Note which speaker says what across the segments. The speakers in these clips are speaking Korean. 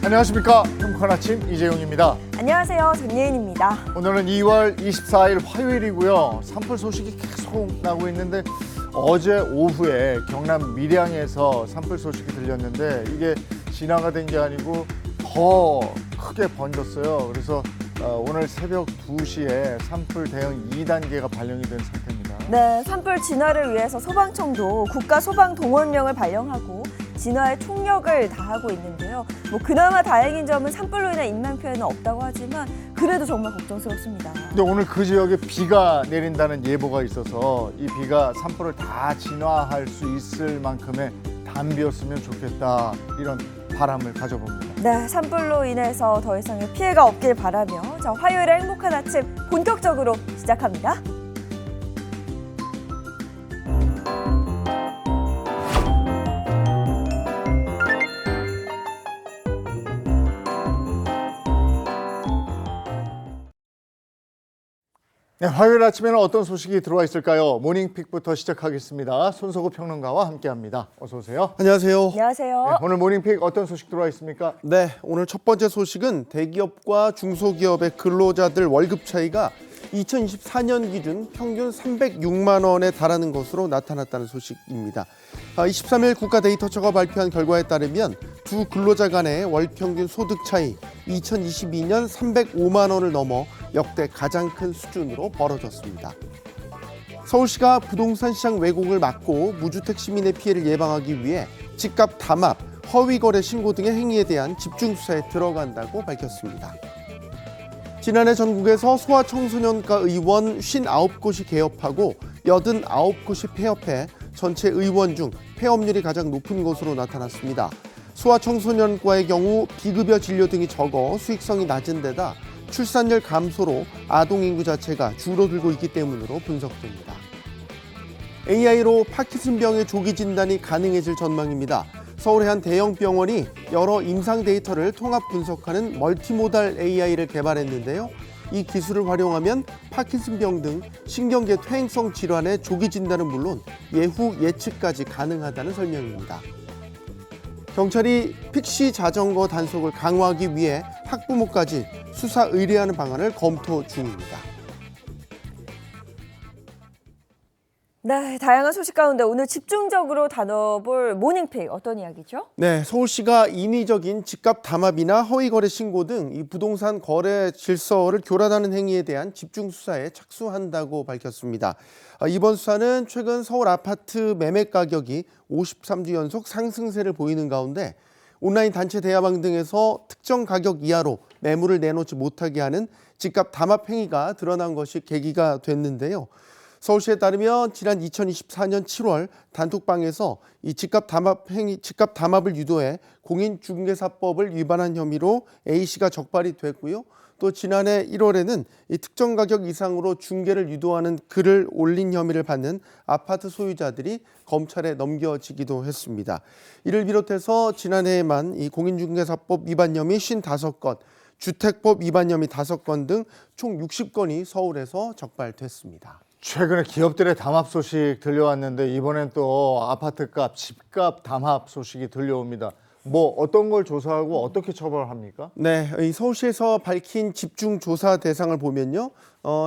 Speaker 1: 안녕하십니까. 행복한 아침 이재용입니다.
Speaker 2: 안녕하세요. 전예인입니다.
Speaker 1: 오늘은 2월 24일 화요일이고요. 산불 소식이 계속 나고 있는데 어제 오후에 경남 밀양에서 산불 소식이 들렸는데 이게 진화가 된 게 아니고 더 크게 번졌어요. 그래서 오늘 새벽 2시에 산불 대응 2단계가 발령이 된 상태입니다.
Speaker 2: 네, 산불 진화를 위해서 소방청도 국가소방동원령을 발령하고 진화에 총력을 다하고 있는데요. 그나마 다행인 점은 산불로 인한 인명 피해는 없다고 하지만 그래도 정말 걱정스럽습니다.
Speaker 1: 근데 오늘 그 지역에 비가 내린다는 예보가 있어서 이 비가 산불을 다 진화할 수 있을 만큼의 단비였으면 좋겠다, 이런 바람을 가져봅니다.
Speaker 2: 네, 산불로 인해서 더 이상의 피해가 없길 바라며 화요일의 행복한 아침 본격적으로 시작합니다.
Speaker 1: 네, 화요일 아침에는 어떤 소식이 들어와 있을까요? 모닝픽부터 시작하겠습니다. 손석구 평론가와 함께합니다. 어서 오세요.
Speaker 3: 안녕하세요.
Speaker 2: 안녕하세요.
Speaker 1: 네, 오늘 모닝픽 어떤 소식 들어와 있습니까?
Speaker 3: 네, 오늘 첫 번째 소식은 대기업과 중소기업의 근로자들 월급 차이가 2024년 기준 평균 306만 원에 달하는 것으로 나타났다는 소식입니다. 23일 국가데이터처가 발표한 결과에 따르면 두 근로자 간의 월 평균 소득 차이 2022년 305만 원을 넘어 역대 가장 큰 수준으로 벌어졌습니다. 서울시가 부동산 시장 왜곡을 막고 무주택 시민의 피해를 예방하기 위해 집값 담합, 허위 거래 신고 등의 행위에 대한 집중 수사에 들어간다고 밝혔습니다. 지난해 전국에서 소아청소년과 의원 59곳이 개업하고 89곳이 폐업해 전체 의원 중 폐업률이 가장 높은 것으로 나타났습니다. 소아청소년과의 경우 비급여 진료 등이 적어 수익성이 낮은 데다 출산율 감소로 아동 인구 자체가 줄어들고 있기 때문으로 분석됩니다. AI로 파킨슨병의 조기 진단이 가능해질 전망입니다. 서울의 한 대형 병원이 여러 임상 데이터를 통합 분석하는 멀티모달 AI를 개발했는데요. 이 기술을 활용하면 파킨슨병 등 신경계 퇴행성 질환의 조기 진단은 물론 예후 예측까지 가능하다는 설명입니다. 경찰이 픽시 자전거 단속을 강화하기 위해 학부모까지 수사 의뢰하는 방안을 검토 중입니다.
Speaker 2: 네, 다양한 소식 가운데 오늘 집중적으로 다뤄볼 모닝픽 어떤 이야기죠?
Speaker 3: 네, 서울시가 인위적인 집값 담합이나 허위 거래 신고 등 이 부동산 거래 질서를 교란하는 행위에 대한 집중 수사에 착수한다고 밝혔습니다. 이번 수사는 최근 서울 아파트 매매 가격이 53주 연속 상승세를 보이는 가운데 온라인 단체 대화방 등에서 특정 가격 이하로 매물을 내놓지 못하게 하는 집값 담합 행위가 드러난 것이 계기가 됐는데요. 서울시에 따르면 지난 2024년 7월 단톡방에서 이 집값 담합을 유도해 공인중개사법을 위반한 혐의로 A씨가 적발이 됐고요. 또 지난해 1월에는 이 특정 가격 이상으로 중개를 유도하는 글을 올린 혐의를 받는 아파트 소유자들이 검찰에 넘겨지기도 했습니다. 이를 비롯해서 지난해에만 이 공인중개사법 위반 혐의 55건, 주택법 위반 혐의 5건 등 총 60건이 서울에서 적발됐습니다.
Speaker 1: 최근에 기업들의 담합 소식 들려왔는데 이번엔 또 아파트값, 집값 담합 소식이 들려옵니다. 어떤 걸 조사하고 어떻게 처벌합니까?
Speaker 3: 네, 이 서울시에서 밝힌 집중 조사 대상을 보면요,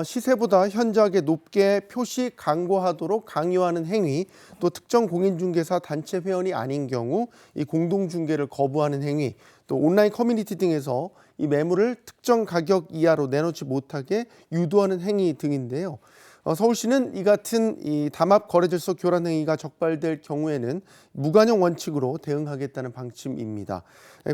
Speaker 3: 시세보다 현저하게 높게 표시 광고하도록 강요하는 행위, 또 특정 공인중개사 단체 회원이 아닌 경우 이 공동중개를 거부하는 행위, 또 온라인 커뮤니티 등에서 이 매물을 특정 가격 이하로 내놓지 못하게 유도하는 행위 등인데요. 서울시는 이 같은 이 담합 거래질서 교란 행위가 적발될 경우에는 무관용 원칙으로 대응하겠다는 방침입니다.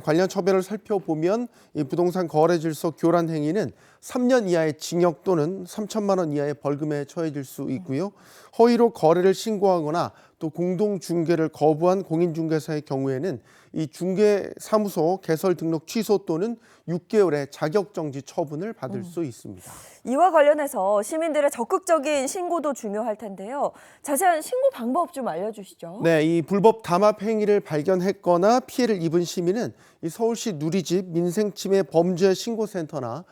Speaker 3: 관련 처벌을 살펴보면 이 부동산 거래질서 교란 행위는 3년 이하의 징역 또는 3천만 원 이하의 벌금에 처해질 수 있고요. 허위로 거래를 신고하거나 또 공동중개를 거부한 공인중개사의 경우에는 이 중개사무소 개설 등록 취소 또는 6개월의 자격정지 처분을 받을 수 있습니다.
Speaker 2: 이와 관련해서 시민들의 적극적인 신고도 중요할 텐데요. 자세한 신고 방법 좀 알려주시죠.
Speaker 3: 네, 이 불법 담합 행위를 발견했거나 피해를 입은 시민은 이 서울시 누리집 민생침해 범죄 신고센터나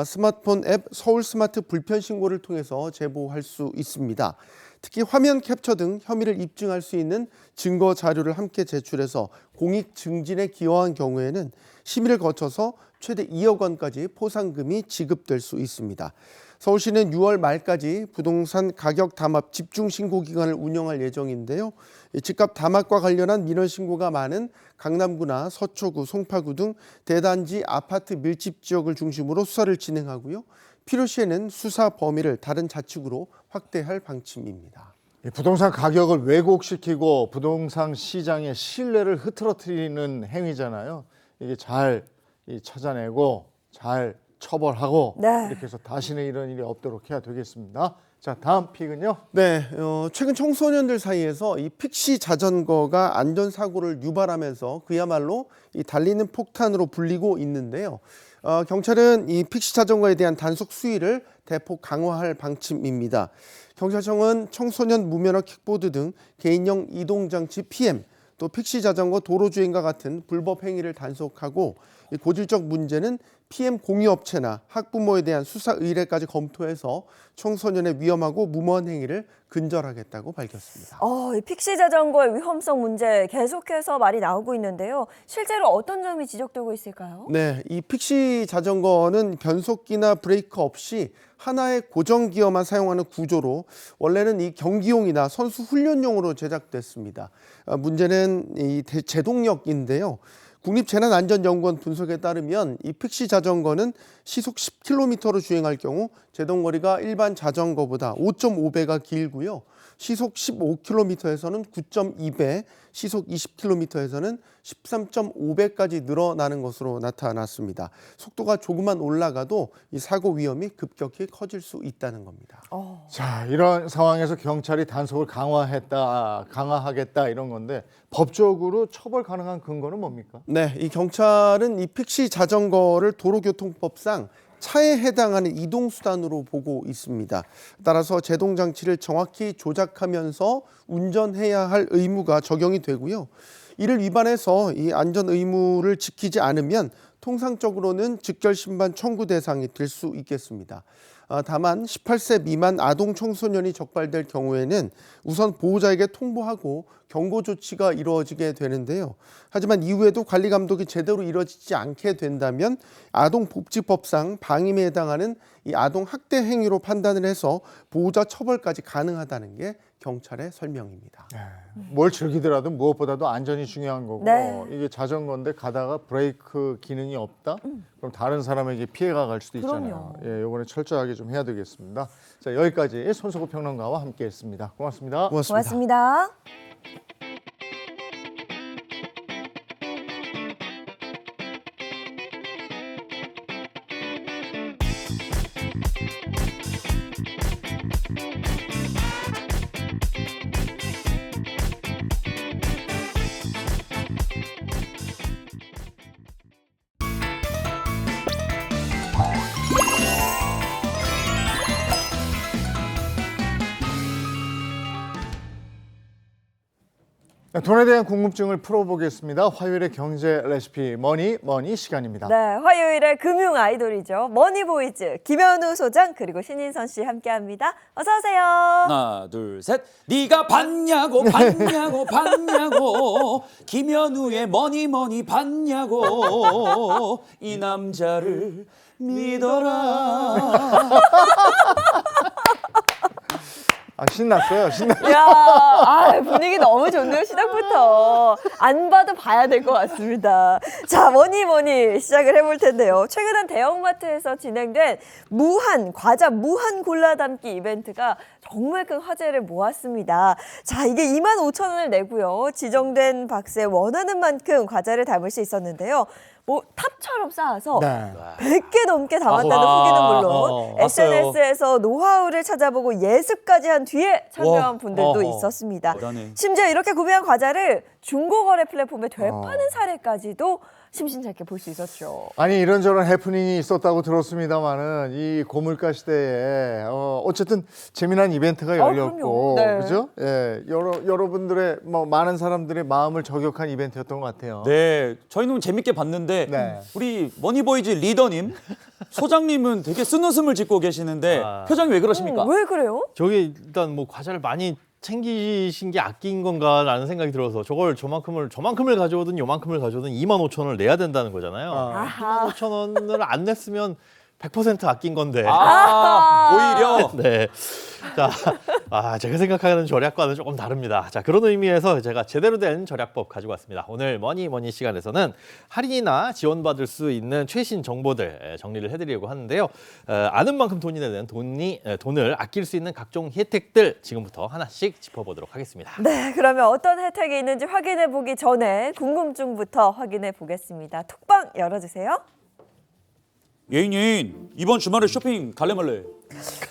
Speaker 3: 스마트폰 앱 서울 스마트 불편 신고를 통해서 제보할 수 있습니다. 특히 화면 캡처 등 혐의를 입증할 수 있는 증거 자료를 함께 제출해서 공익 증진에 기여한 경우에는 심의를 거쳐서 최대 2억 원까지 포상금이 지급될 수 있습니다. 서울시는 6월 말까지 부동산 가격 담합 집중 신고 기간을 운영할 예정인데요. 집값 담합과 관련한 민원 신고가 많은 강남구나 서초구, 송파구 등 대단지 아파트 밀집 지역을 중심으로 수사를 진행하고요. 필요시에는 수사 범위를 다른 자치구로 확대할 방침입니다.
Speaker 1: 이 부동산 가격을 왜곡시키고 부동산 시장의 신뢰를 흐트러뜨리는 행위잖아요. 이게 잘 찾아내고 잘 처벌하고
Speaker 2: 네.
Speaker 1: 이렇게 해서 다시는 이런 일이 없도록 해야 되겠습니다. 자, 다음 픽은요.
Speaker 3: 네, 최근 청소년들 사이에서 이 픽시 자전거가 안전사고를 유발하면서 그야말로 이 달리는 폭탄으로 불리고 있는데요. 경찰은 이 픽시 자전거에 대한 단속 수위를 대폭 강화할 방침입니다. 경찰청은 청소년 무면허 킥보드 등 개인용 이동장치 PM, 또 픽시 자전거 도로주행과 같은 불법 행위를 단속하고 이 고질적 문제는 PM 공유업체나 학부모에 대한 수사 의뢰까지 검토해서 청소년의 위험하고 무모한 행위를 근절하겠다고 밝혔습니다.
Speaker 2: 이 픽시 자전거의 위험성 문제 계속해서 말이 나오고 있는데요. 실제로 어떤 점이 지적되고 있을까요?
Speaker 3: 네, 이 픽시 자전거는 변속기나 브레이크 없이 하나의 고정 기어만 사용하는 구조로 원래는 이 경기용이나 선수 훈련용으로 제작됐습니다. 문제는 이 제동력인데요. 국립재난안전연구원 분석에 따르면 이 픽시 자전거는 시속 10km로 주행할 경우 제동거리가 일반 자전거보다 5.5배가 길고요. 시속 15km에서는 9.2배, 시속 20km에서는 13.5배까지 늘어나는 것으로 나타났습니다. 속도가 조금만 올라가도 이 사고 위험이 급격히 커질 수 있다는 겁니다.
Speaker 1: 자, 이런 상황에서 경찰이 단속을 강화하겠다 이런 건데 법적으로 처벌 가능한 근거는 뭡니까?
Speaker 3: 네, 이 경찰은 이 픽시 자전거를 도로교통법상 차에 해당하는 이동수단으로 보고 있습니다. 따라서 제동장치를 정확히 조작하면서 운전해야 할 의무가 적용이 되고요. 이를 위반해서 이 안전 의무를 지키지 않으면 통상적으로는 즉결심판 청구 대상이 될 수 있겠습니다. 다만 18세 미만 아동 청소년이 적발될 경우에는 우선 보호자에게 통보하고 경고 조치가 이루어지게 되는데요. 하지만 이후에도 관리 감독이 제대로 이루어지지 않게 된다면 아동복지법상 방임에 해당하는 이 아동 학대 행위로 판단을 해서 보호자 처벌까지 가능하다는 게 경찰의 설명입니다.
Speaker 1: 뭘 즐기더라도 무엇보다도 안전이 중요한 거고
Speaker 2: 네.
Speaker 1: 이게 자전거인데 가다가 브레이크 기능이 없다? 그럼 다른 사람에게 피해가 갈 수도 있잖아요.
Speaker 2: 그럼요.
Speaker 1: 예, 이번에 철저하게 좀 해야 되겠습니다. 자, 여기까지 손석구 평론가와 함께했습니다. 고맙습니다.
Speaker 2: 고맙습니다.
Speaker 1: 돈에 대한 궁금증을 풀어보겠습니다. 화요일의 경제 레시피 머니 시간입니다.
Speaker 2: 네, 화요일의 금융 아이돌이죠. 머니보이즈 김현우 소장 그리고 신인선 씨 함께합니다. 어서 오세요.
Speaker 4: 하나 둘 셋. 네가 봤냐고 김현우의 머니 봤냐고 이 남자를 믿어라.
Speaker 1: 신났어요.
Speaker 2: 이야, 분위기 너무 좋네요. 시작부터. 안 봐도 봐야 될 것 같습니다. 자, 뭐니 시작을 해볼 텐데요. 최근 대형마트에서 진행된 과자 무한 골라 담기 이벤트가 정말 큰 화제를 모았습니다. 자, 이게 25,000원을 내고요. 지정된 박스에 원하는 만큼 과자를 담을 수 있었는데요. 탑처럼 쌓아서
Speaker 1: 네.
Speaker 2: 100개 넘게 담았다는 후기는 물론 SNS에서 노하우를 찾아보고 예습까지 한 뒤에 참여한 분들도
Speaker 4: 어허.
Speaker 2: 있었습니다.
Speaker 4: 대단해.
Speaker 2: 심지어 이렇게 구매한 과자를 중고거래 플랫폼에 되파는 사례까지도 심심찮게 볼 수 있었죠.
Speaker 1: 아니 이런저런 해프닝이 있었다고 들었습니다만은 이 고물가 시대에 어쨌든 재미난 이벤트가 열렸고
Speaker 2: 그럼요. 네.
Speaker 1: 그죠? 예, 여러분들의 뭐 많은 사람들의 마음을 저격한 이벤트였던 것 같아요.
Speaker 4: 네, 저희는 재밌게 봤는데
Speaker 1: 네.
Speaker 4: 우리 머니보이즈 리더님, 소장님은 되게 쓴웃음을 짓고 계시는데 표정이 왜 그러십니까?
Speaker 2: 왜 그래요?
Speaker 5: 저게 일단 뭐 과자를 많이 챙기신 게 아낀 건가라는 생각이 들어서 저걸 저만큼을 가져오든 요만큼을 가져오든 25,000원을 내야 된다는 거잖아요.
Speaker 2: 아하.
Speaker 5: 25,000원을 안 냈으면 100% 아낀 건데.
Speaker 4: 오히려
Speaker 5: 네. 자, 제가 생각하는 절약과는 조금 다릅니다. 자, 그런 의미에서 제가 제대로 된 절약법 가지고 왔습니다. 오늘 머니 시간에서는 할인이나 지원받을 수 있는 최신 정보들 정리를 해드리려고 하는데요. 아는 만큼 돈이 되는 돈을 아낄 수 있는 각종 혜택들 지금부터 하나씩 짚어보도록 하겠습니다.
Speaker 2: 네, 그러면 어떤 혜택이 있는지 확인해 보기 전에 궁금증부터 확인해 보겠습니다. 톡방 열어주세요.
Speaker 4: 예인 이번 주말에 쇼핑 갈래 말래?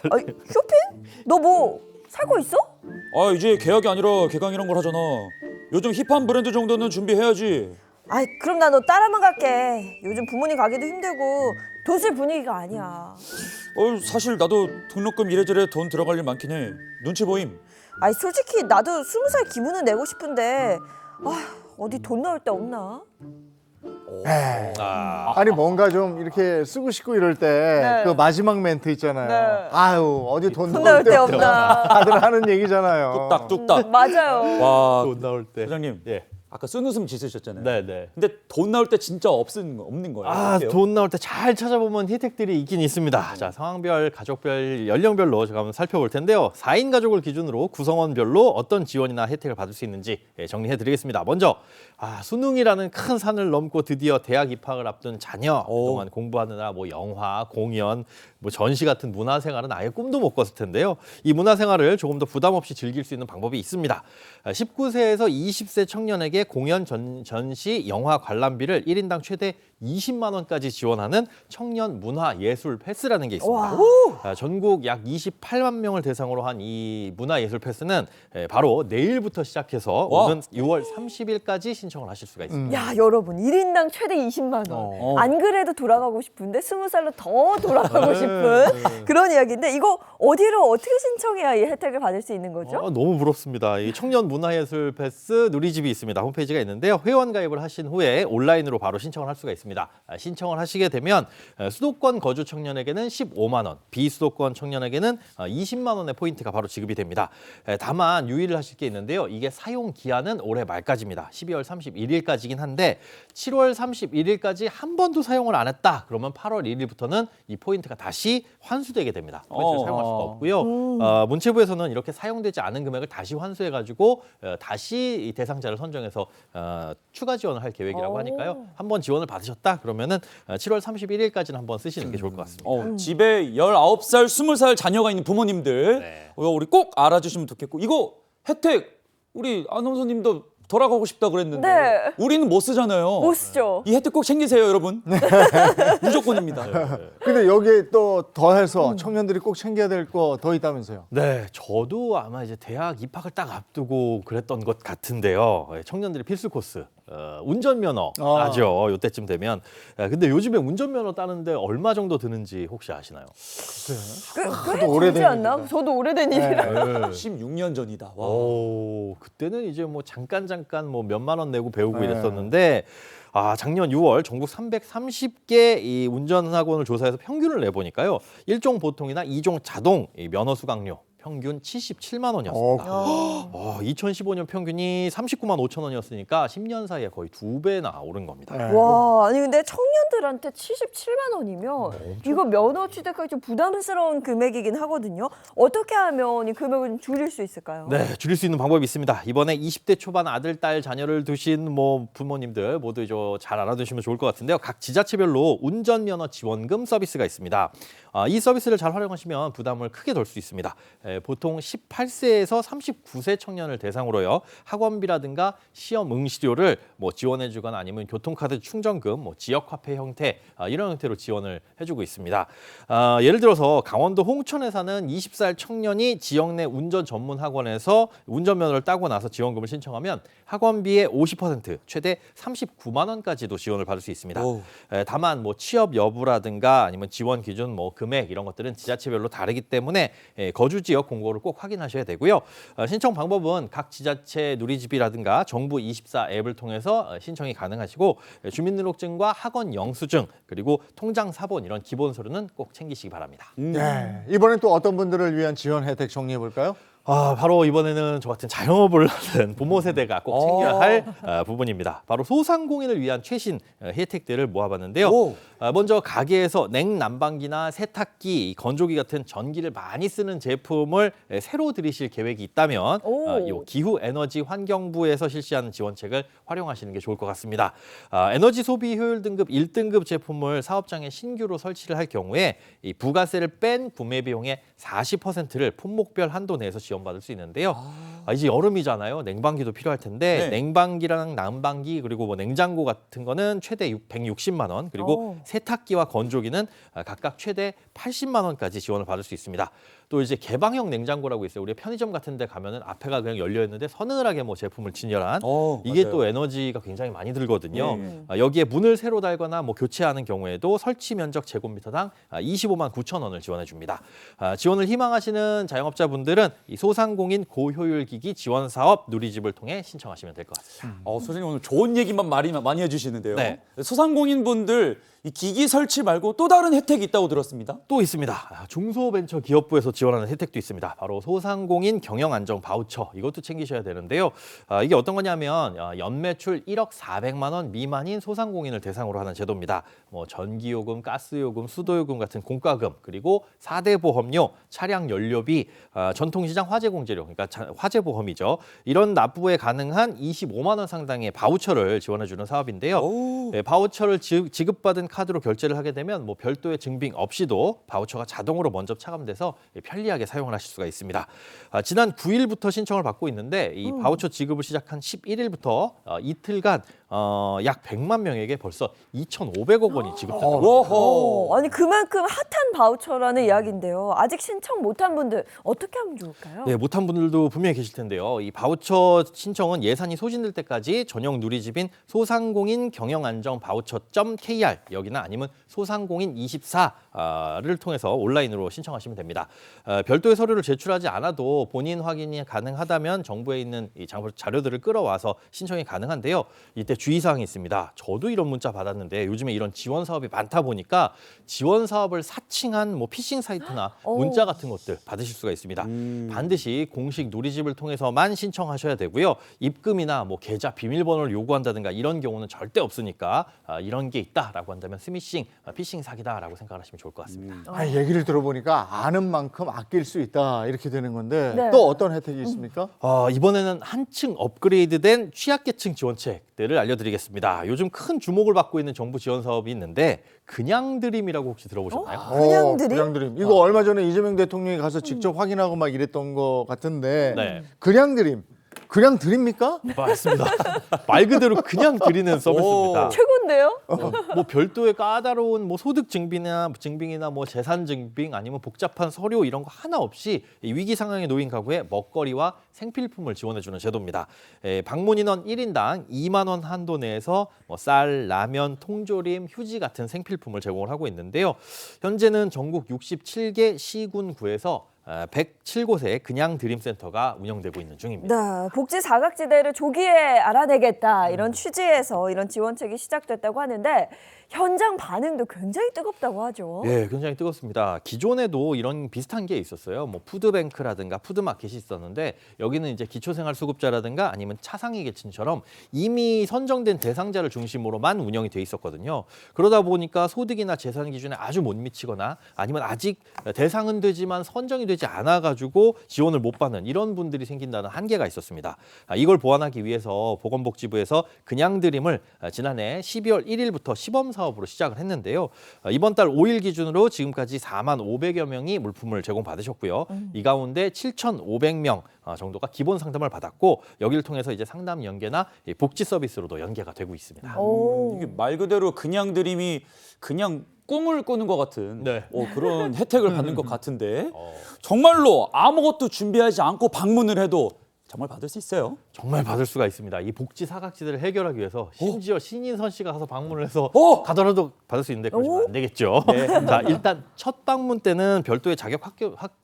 Speaker 2: 쇼핑? 너 뭐 사고 있어?
Speaker 4: 아 이제 계약이 아니라 개강이란 걸 하잖아. 요즘 힙한 브랜드 정도는 준비해야지.
Speaker 2: 아이, 그럼 나 너 따라만 갈게. 요즘 부모님 가기도 힘들고 도시 분위기가 아니야.
Speaker 4: 사실 나도 등록금 이래저래 돈 들어갈 일 많긴 해. 눈치 보임.
Speaker 2: 아이, 솔직히 나도 20살 기분은 내고 싶은데 어디 돈 넣을 데 없나?
Speaker 1: 아니 뭔가 좀 이렇게 쓰고 싶고 이럴 때 그 마지막 멘트 있잖아요.
Speaker 2: 네.
Speaker 1: 아유 어디 돈
Speaker 2: 돈
Speaker 1: 넣을
Speaker 2: 넣을
Speaker 1: 데
Speaker 2: 데
Speaker 1: 없나.
Speaker 2: 없나?
Speaker 1: 다들 하는 얘기잖아요.
Speaker 4: 뚝딱.
Speaker 2: 맞아요.
Speaker 4: 와,
Speaker 5: 돈 나올 때.
Speaker 4: 소장님.
Speaker 5: 예.
Speaker 4: 아까 쓴웃음 짓으셨잖아요.
Speaker 5: 네.
Speaker 4: 근데 돈 나올 때 진짜 없는 거예요. 어때요?
Speaker 5: 돈 나올 때 잘 찾아보면 혜택들이 있긴 있습니다. 자, 상황별, 가족별, 연령별로 제가 한번 살펴볼 텐데요. 4인 가족을 기준으로 구성원별로 어떤 지원이나 혜택을 받을 수 있는지 정리해 드리겠습니다. 먼저 수능이라는 큰 산을 넘고 드디어 대학 입학을 앞둔 자녀. 그동안 공부하느라 뭐 영화, 공연, 뭐 전시 같은 문화생활은 아예 꿈도 못 꿨을 텐데요. 이 문화생활을 조금 더 부담 없이 즐길 수 있는 방법이 있습니다. 19세에서 20세 청년에게 공연, 전시, 영화 관람비를 1인당 최대 20만 원까지 지원하는 청년 문화예술 패스라는 게 있습니다. 전국 약 28만 명을 대상으로 한 이 문화예술 패스는 바로 내일부터 시작해서 오는 6월 30일까지 신청을 하실 수가 있습니다.
Speaker 2: 야, 여러분 1인당 최대 20만 원. 안 그래도 돌아가고 싶은데 20살로 더 돌아가고 싶은 그런 이야기인데 이거 어디로 어떻게 신청해야 이 혜택을 받을 수 있는 거죠?
Speaker 5: 너무 부럽습니다. 이 청년 문화예술 패스 누리집이 있습니다. 홈페이지가 있는데요. 회원 가입을 하신 후에 온라인으로 바로 신청을 할 수가 있습니다. 신청을 하시게 되면 수도권 거주 청년에게는 15만 원, 비수도권 청년에게는 20만 원의 포인트가 바로 지급이 됩니다. 다만 유의를 하실 게 있는데요. 이게 사용 기한은 올해 말까지입니다. 12월 31일까지긴 한데 7월 31일까지 한 번도 사용을 안 했다. 그러면 8월 1일부터는 이 포인트가 다시 환수되게 됩니다. 포인트를 사용할 수가 없고요. 문체부에서는 이렇게 사용되지 않은 금액을 다시 환수해가지고 다시 이 대상자를 선정해서 추가 지원을 할 계획이라고 하니까요. 한번 지원을 받으셨다 그러면은 7월 31일까지는 한번 쓰시는 게 좋을 것 같습니다.
Speaker 4: 집에 19살, 20살 자녀가 있는 부모님들 우리 꼭 알아주시면 좋겠고 이거 혜택 우리 아나운서님도 돌아가고 싶다 그랬는데
Speaker 2: 네.
Speaker 4: 우리는 못 쓰잖아요.
Speaker 2: 못 쓰죠.
Speaker 4: 이 혜택 꼭 챙기세요, 여러분. 무조건입니다.
Speaker 1: 근데 여기에 또 더해서 청년들이 꼭 챙겨야 될 거 더 있다면서요.
Speaker 5: 네, 저도 아마 이제 대학 입학을 딱 앞두고 그랬던 것 같은데요. 청년들이 필수 코스, 운전면허 하죠. 이때쯤 되면. 근데 요즘에 운전면허 따는데 얼마 정도 드는지 혹시 아시나요?
Speaker 2: 꽤
Speaker 1: 오래된
Speaker 2: 되지 않나?
Speaker 1: 일이다.
Speaker 2: 저도 오래된 일이라.
Speaker 4: 16년 전이다. 와.
Speaker 5: 그때는 이제 뭐 잠깐 뭐 몇만 원 내고 배우고 이랬었는데 작년 6월 전국 330개 이 운전학원을 조사해서 평균을 내보니까요. 1종 보통이나 2종 자동 이 면허 수강료 평균 77만 원이었습니다. 2015년 평균이 39만 5천 원이었으니까 10년 사이에 거의 2배나 오른 겁니다.
Speaker 2: 와, 아니 근데 청년들한테 77만 원이면 이거 면허 취득하기 좀 부담스러운 금액이긴 하거든요. 어떻게 하면 이 금액을 좀 줄일 수 있을까요?
Speaker 5: 네, 줄일 수 있는 방법이 있습니다. 이번에 20대 초반 아들, 딸, 자녀를 두신 뭐 부모님들 모두 잘 알아두시면 좋을 것 같은데요. 각 지자체별로 운전면허 지원금 서비스가 있습니다. 이 서비스를 잘 활용하시면 부담을 크게 덜 수 있습니다. 보통 18세에서 39세 청년을 대상으로요. 학원비라든가 시험 응시료를 뭐 지원해주거나 아니면 교통카드 충전금, 뭐 지역화폐 형태 이런 형태로 지원을 해주고 있습니다. 예를 들어서 강원도 홍천에 사는 20살 청년이 지역 내 운전 전문 학원에서 운전면허를 따고 나서 지원금을 신청하면 학원비의 50% 최대 39만 원까지도 지원을 받을 수 있습니다.
Speaker 4: 오.
Speaker 5: 다만 뭐 취업 여부라든가 아니면 지원 기준, 뭐 금액 이런 것들은 지자체별로 다르기 때문에 거주 지역 공고를 꼭 확인하셔야 되고요. 신청 방법은 각 지자체 누리집이라든가 정부 24 앱을 통해서 신청이 가능하시고 주민등록증과 학원 영수증 그리고 통장 사본 이런 기본 서류는 꼭 챙기시기 바랍니다.
Speaker 1: 네. 이번엔 또 어떤 분들을 위한 지원 혜택 정리해 볼까요?
Speaker 5: 바로 이번에는 저 같은 자영업을 하는 부모 세대가 꼭 챙겨야 할 부분입니다. 바로 소상공인을 위한 최신 혜택들을 모아봤는데요.
Speaker 4: 오.
Speaker 5: 먼저 가게에서 냉난방기나 세탁기, 건조기 같은 전기를 많이 쓰는 제품을 새로 들이실 계획이 있다면 이 기후에너지환경부에서 실시하는 지원책을 활용하시는 게 좋을 것 같습니다. 에너지 소비 효율 등급 1등급 제품을 사업장에 신규로 설치를 할 경우에 이 부가세를 뺀 구매 비용의 40%를 품목별 한도 내에서 지원받을 수 있는데요. 이제 여름이잖아요. 냉방기도 필요할 텐데
Speaker 4: 네.
Speaker 5: 냉방기랑 난방기 그리고 뭐 냉장고 같은 거는 최대 160만 원 그리고 세탁기와 건조기는 각각 최대 80만 원까지 지원을 받을 수 있습니다. 또 이제 개방형 냉장고라고 있어요. 우리 편의점 같은 데 가면은 앞에가 그냥 열려 있는데 서늘하게 뭐 제품을 진열한 이게
Speaker 4: 맞아요.
Speaker 5: 또 에너지가 굉장히 많이 들거든요.
Speaker 4: 네.
Speaker 5: 여기에 문을 새로 달거나 뭐 교체하는 경우에도 설치 면적 제곱미터당 25만 9천 원을 지원해 줍니다. 지원을 희망하시는 자영업자분들은 이 소상공인 고효율기기 지원 사업 누리집을 통해 신청하시면 될 것 같습니다.
Speaker 4: 선생님 오늘 좋은 얘기만 많이 해주시는데요.
Speaker 5: 네.
Speaker 4: 소상공인 분들 이 기기 설치 말고 또 다른 혜택이 있다고 들었습니다.
Speaker 5: 또 있습니다. 중소벤처기업부에서 지원하는 혜택도 있습니다. 바로 소상공인 경영안정 바우처 이것도 챙기셔야 되는데요. 이게 어떤 거냐면 연매출 1억 400만 원 미만인 소상공인을 대상으로 하는 제도입니다. 뭐 전기요금, 가스요금, 수도요금 같은 공과금 그리고 4대 보험료, 차량 연료비, 전통시장 화재공제료 그러니까 화재보험이죠. 이런 납부에 가능한 25만 원 상당의 바우처를 지원해주는 사업인데요. 바우처를 지급받은 카드로 결제를 하게 되면 뭐 별도의 증빙 없이도 바우처가 자동으로 먼저 차감돼서 편리하게 사용을 하실 수가 있습니다. 지난 9일부터 신청을 받고 있는데 이 바우처 지급을 시작한 11일부터 이틀간 약 100만 명에게 벌써 2,500억 원이 지급됐다고 합니다.
Speaker 2: 아니 그만큼 핫한 바우처라는 이야기인데요. 아직 신청 못한 분들 어떻게 하면 좋을까요?
Speaker 5: 네, 못한 분들도 분명히 계실 텐데요. 이 바우처 신청은 예산이 소진될 때까지 전용 누리집인 소상공인 경영안정 바우처.kr 여기나 아니면 소상공인 24를 통해서 온라인으로 신청하시면 됩니다. 별도의 서류를 제출하지 않아도 본인 확인이 가능하다면 정부에 있는 이 자료들을 끌어와서 신청이 가능한데요. 이때 주의사항이 있습니다. 저도 이런 문자 받았는데 요즘에 이런 지원 사업이 많다 보니까 지원 사업을 사칭한 뭐 피싱 사이트나 문자 같은 것들 받으실 수가 있습니다. 반드시 공식 누리집을 통해서만 신청하셔야 되고요. 입금이나 뭐 계좌 비밀번호를 요구한다든가 이런 경우는 절대 없으니까 이런 게 있다라고 한다면 스미싱, 피싱 사기다라고 생각하시면 좋을 것 같습니다.
Speaker 1: 얘기를 들어보니까 아는 만큼 아낄 수 있다 이렇게 되는 건데
Speaker 2: 네.
Speaker 1: 또 어떤 혜택이 있습니까?
Speaker 5: 이번에는 한층 업그레이드된 취약계층 지원책들을 알려드리겠습니다. 요즘 큰 주목을 받고 있는 정부 지원 사업이 있는데 그냥 드림이라고 혹시 들어보셨나요?
Speaker 2: 그냥 드림?
Speaker 1: 그냥 드림. 이거 얼마 전에 이재명 대통령이 가서 직접 확인하고 막 이랬던 것 같은데
Speaker 5: 네.
Speaker 1: 그냥 드림. 그냥 드립니까?
Speaker 5: 맞습니다. 말 그대로 그냥 드리는 서비스입니다.
Speaker 2: 최고인데요?
Speaker 5: 뭐 별도의 까다로운 뭐 소득 증빙이나 뭐 재산 증빙 아니면 복잡한 서류 이런 거 하나 없이 이 위기 상황에 놓인 가구에 먹거리와 생필품을 지원해주는 제도입니다. 방문 인원 1인당 2만 원 한도 내에서 뭐 쌀, 라면, 통조림, 휴지 같은 생필품을 제공을 하고 있는데요. 현재는 전국 67개 시군구에서 107곳의 그냥 드림센터가 운영되고 있는 중입니다.
Speaker 2: 네, 복지 사각지대를 조기에 알아내겠다 이런 취지에서 이런 지원책이 시작됐다고 하는데 현장 반응도 굉장히 뜨겁다고 하죠.
Speaker 5: 네, 굉장히 뜨겁습니다. 기존에도 이런 비슷한 게 있었어요. 뭐 푸드뱅크라든가 푸드마켓이 있었는데 여기는 이제 기초생활수급자라든가 아니면 차상위 계층처럼 이미 선정된 대상자를 중심으로만 운영이 돼 있었거든요. 그러다 보니까 소득이나 재산 기준에 아주 못 미치거나 아니면 아직 대상은 되지만 선정이 되지 확보되지 않아가지고 지원을 못 받는 이런 분들이 생긴다는 한계가 있었습니다. 이걸 보완하기 위해서 보건복지부에서 그냥 드림을 지난해 12월 1일부터 시범 사업으로 시작을 했는데요. 이번 달 5일 기준으로 지금까지 4만 500여 명이 물품을 제공받으셨고요. 이 가운데 7,500명 정도가 기본 상담을 받았고 여기를 통해서 이제 상담 연계나 복지 서비스로도 연계가 되고 있습니다.
Speaker 2: 오.
Speaker 4: 이게 말 그대로 그냥 드림이 그냥 꿈을 꾸는 것 같은
Speaker 5: 네.
Speaker 4: 그런 혜택을 받는 것 같은데 정말로 아무것도 준비하지 않고 방문을 해도 정말 받을 수 있어요.
Speaker 5: 정말 받을 수가 있습니다. 이 복지 사각지대를 해결하기 위해서 심지어 신인선 씨가 가서 방문을 해서
Speaker 4: 오!
Speaker 5: 가더라도 받을 수 있는데 그러시면 안 되겠죠. 자, 일단 첫 방문 때는 별도의 자격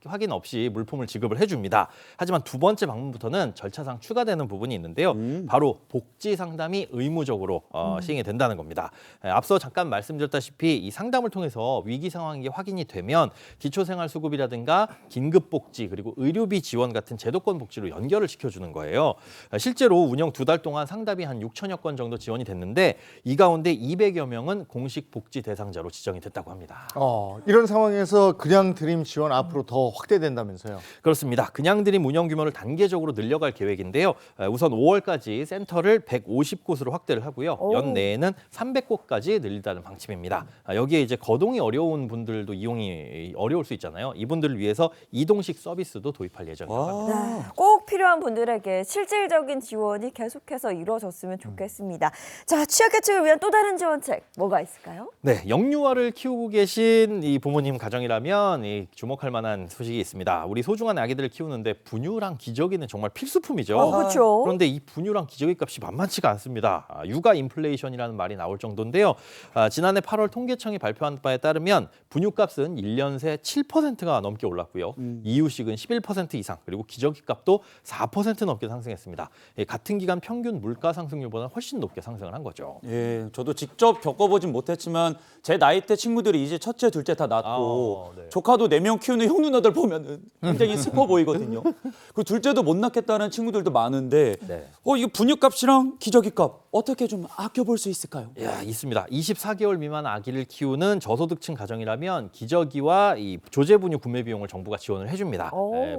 Speaker 5: 확인 없이 물품을 지급을 해줍니다. 하지만 두 번째 방문부터는 절차상 추가되는 부분이 있는데요. 바로 복지 상담이 의무적으로 시행이 된다는 겁니다. 앞서 잠깐 말씀드렸다시피 이 상담을 통해서 위기 상황이 확인이 되면 기초생활수급이라든가 긴급복지 그리고 의료비 지원 같은 제도권 복지로 연결을 시켜주는 거예요. 실제로 운영 2달 동안 상담이 한 6천여 건 정도 지원이 됐는데 이 가운데 200여 명은 공식 복지 대상자로 지정이 됐다고 합니다.
Speaker 1: 이런 상황에서 그냥 드림 지원 앞으로 더 확대된다면서요?
Speaker 5: 그렇습니다. 그냥 드림 운영 규모를 단계적으로 늘려갈 계획인데요. 우선 5월까지 센터를 150곳으로 확대를 하고요. 연내에는 300곳까지 늘린다는 방침입니다. 여기에 이제 거동이 어려운 분들도 이용이 어려울 수 있잖아요. 이분들을 위해서 이동식 서비스도 도입할 예정이라고 합니다.
Speaker 2: 네, 꼭 필요한 분들에게 실질적인 지원이 계속해서 이루어졌으면 좋겠습니다. 자, 취약계층을 위한 또 다른 지원책 뭐가 있을까요?
Speaker 5: 네, 영유아를 키우고 계신 이 부모님 가정이라면 이 주목할 만한 소식이 있습니다. 우리 소중한 아기들을 키우는데 분유랑 기저귀는 정말 필수품이죠.
Speaker 2: 그렇죠.
Speaker 5: 그런데 이 분유랑 기저귀 값이 만만치가 않습니다. 육아 인플레이션이라는 말이 나올 정도인데요. 지난해 8월 통계청이 발표한 바에 따르면 분유값은 1년 새 7%가 넘게 올랐고요. 이유식은 11% 이상, 그리고 기저귀 값도 4% 넘게 상승했습니다. 같은 기간 평균 물가 상승률보다 훨씬 높게 상승을 한 거죠.
Speaker 4: 예, 저도 직접 겪어보진 못했지만 제 나이 때 친구들이 이제 첫째, 둘째 다 낳고
Speaker 5: 네.
Speaker 4: 조카도 4명 키우는 형 누나들 보면은 굉장히 슬퍼 보이거든요. 그 둘째도 못 낳겠다는 친구들도 많은데
Speaker 5: 네.
Speaker 4: 이거 분유값이랑 기저귀값 어떻게 좀 아껴볼 수 있을까요?
Speaker 5: 야, 있습니다. 24개월 미만 아기를 키우는 저소득층 가정이라면 기저귀와 이 조제분유 구매 비용을 정부가 지원을 해줍니다.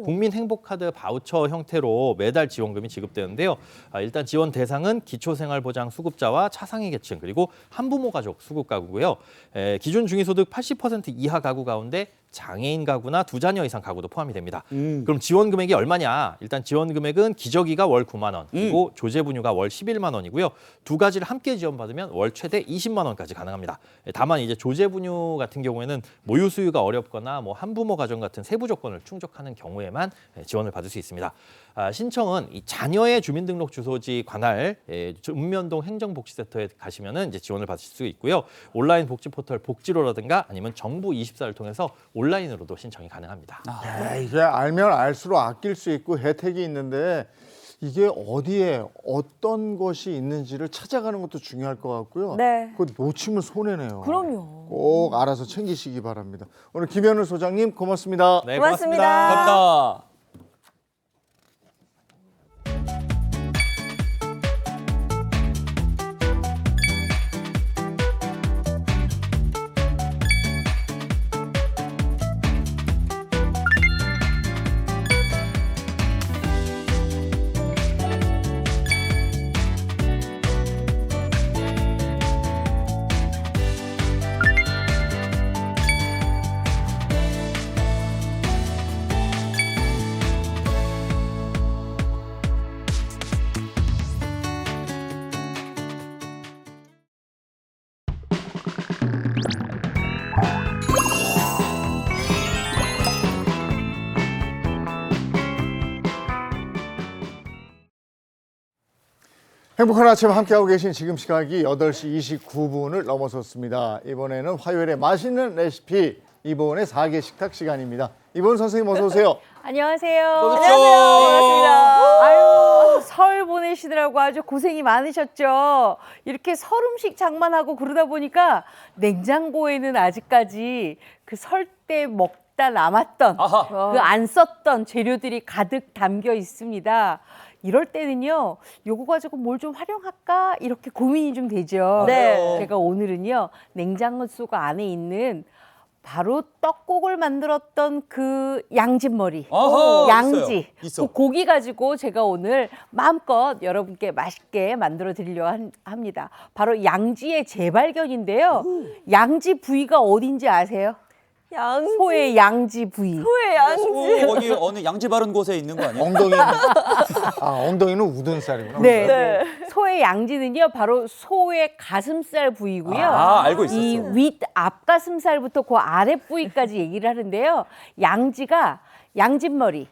Speaker 5: 국민행복카드 바우처 형태로 매달 지원금이 지급되는데요. 일단 지원 대상은 기초생활보장 수급자와 차상위 계층 그리고 한부모 가족 수급 가구고요. 기준 중위소득 80% 이하 가구 가운데 장애인 가구나 2자녀 이상 가구도 포함이 됩니다. 그럼 지원 금액이 얼마냐? 일단 지원 금액은 기저귀가 월 9만 원, 그리고 조제분유가 월 11만 원이고요. 두 가지를 함께 지원받으면 월 최대 20만 원까지 가능합니다. 다만 이제 조제분유 같은 경우에는 모유 수유가 어렵거나 뭐 한부모 가정 같은 세부 조건을 충족하는 경우에만 지원을 받을 수 있습니다. 신청은 이 자녀의 주민등록 주소지 관할 읍면동 행정복지센터에 가시면은 이제 지원을 받을 수 있고요. 온라인 복지 포털 복지로라든가 아니면 정부 24를 통해서 온라인으로도 신청이 가능합니다.
Speaker 1: 이게 알면 알수록 아낄 수 있고 혜택이 있는데 이게 어디에 어떤 것이 있는지를 찾아가는 것도 중요할 것 같고요.
Speaker 2: 네.
Speaker 1: 그거 놓치면 손해네요.
Speaker 2: 그럼요.
Speaker 1: 꼭 알아서 챙기시기 바랍니다. 오늘 김현우 소장님 고맙습니다.
Speaker 5: 네,
Speaker 2: 고맙습니다.
Speaker 4: 감사합니다.
Speaker 1: 행복한 아침 함께하고 계신 지금 시각이 8시 29분을 넘어섰습니다. 이번에는 화요일에 맛있는 레시피 이보은의 4개 식탁 시간입니다. 이보은 선생님 어서 오세요.
Speaker 6: 안녕하세요.
Speaker 2: 안녕하세요. 반갑습니다.
Speaker 6: 아유, 설 보내시느라고 아주 고생이 많으셨죠. 이렇게 설 음식 장만하고 그러다 보니까 냉장고에는 아직까지 그 설 때 먹다 남았던 그 안 썼던 재료들이 가득 담겨 있습니다. 이럴 때는요, 요거 가지고 뭘 좀 활용할까 이렇게 고민이 좀 되죠.
Speaker 2: 네.
Speaker 6: 제가 오늘은요, 냉장고 속 안에 있는 바로 떡국을 만들었던 그 양진머리.
Speaker 4: 아하,
Speaker 6: 양지.
Speaker 4: 있어.
Speaker 6: 그 고기 가지고 제가 오늘 마음껏 여러분께 맛있게 만들어 드리려고 합니다. 바로 양지의 재발견인데요. 양지 부위가 어딘지 아세요?
Speaker 2: 양지.
Speaker 6: 소의 양지 부위.
Speaker 2: 소의 양지.
Speaker 4: 거기 어느 양지 바른 곳에 있는 거 아니에요?
Speaker 1: 엉덩이는 우둔 살이구나.
Speaker 6: 네.
Speaker 2: 네.
Speaker 6: 소의 양지는요, 바로 소의 가슴살 부위고요.
Speaker 4: 아, 알고 있었어.
Speaker 6: 이 윗 앞가슴살부터 그 아랫 부위까지 얘기를 하는데요. 양지가 양진머리,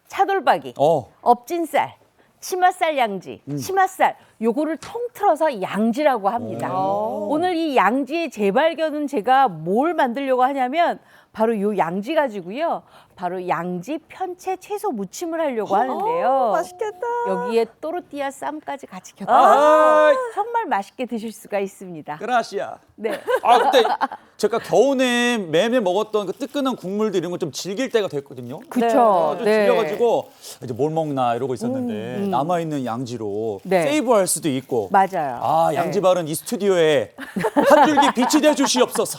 Speaker 6: 차돌박이, 업진살, 치맛살 양지, 치맛살 요거를 통틀어서 양지라고 합니다. 오늘 이 양지의 재발견은 제가 뭘 만들려고 하냐면 바로 요 양지 가지고요. 바로 양지 편채 채소 무침을 하려고 하는데요.
Speaker 2: 맛있겠다.
Speaker 6: 여기에 또르띠아 쌈까지 같이 곁들여
Speaker 4: 아,
Speaker 6: 정말 맛있게 드실 수가 있습니다.
Speaker 4: 그라시아.
Speaker 6: 네.
Speaker 4: 아, 근데 제가 겨우내 매매 먹었던 그 뜨끈한 국물들 이런 거 좀 즐길 때가 됐거든요.
Speaker 6: 그쵸.
Speaker 4: 좀
Speaker 6: 네.
Speaker 4: 질려가지고 이제 뭘 먹나 이러고 있었는데 남아있는 양지로
Speaker 6: 네.
Speaker 4: 세이브할 수도 있고.
Speaker 6: 맞아요.
Speaker 4: 아, 양지 바른 이 스튜디오에 한 줄기 빛이 돼 주시옵소서.